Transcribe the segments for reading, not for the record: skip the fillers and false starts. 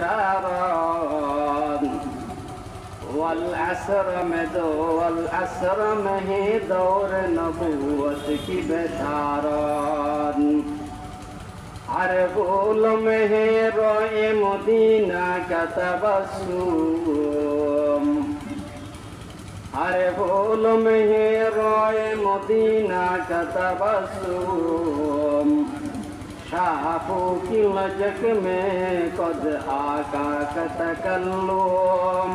बशारत वल असर में दो वल असर में ही दौर नबूवत की बशारत हर फूल में है रोए मदीना का तबस्सुम हर फूल में है रोए मदीना का तबस्सुम शाफों की लजक में कद आका का तकल्लुम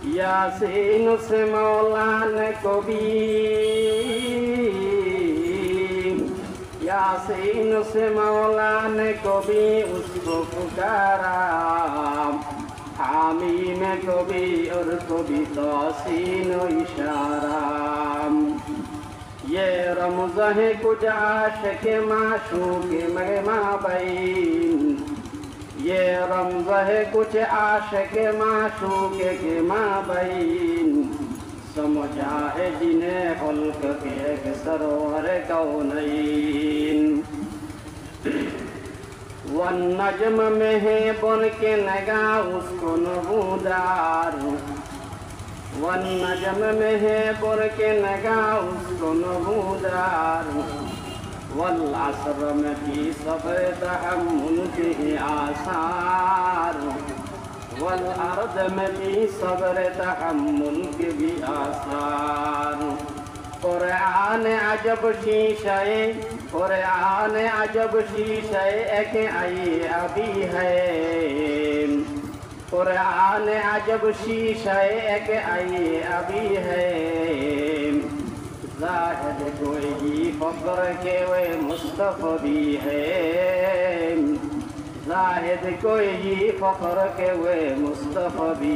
यासीन से मौला ने कभी यासीन से मौला ने कभी उसको पुकारा हामी में कभी और कभी तौसीन इशारा ये रमज़ है कुछ आशिक़ माशूक़ में माबैन ये रमज़ है कुछ आशिक़ माशूक़ के माबैन समझा है जिन्हें खल्क़ के एक सरवर कौनैन वन नजम में है बन के नगा उसको नबूदार वन नजम में है बन के नगा उसको नबूदार वल असर में भी सब्र तहम्मुल के आसार वल अर्द में भी सब्र तहम्मुल के भी आसार कुरान अजब शीशे कुरान अजब शीशे एक आई अभी है कुरान अजब शीशे एक आई अभी है ज़ाहिद कोई फख्र के वे मुस्तफ़ी है ज़ाहिद कोई फख्र के वे मुस्तफ़ी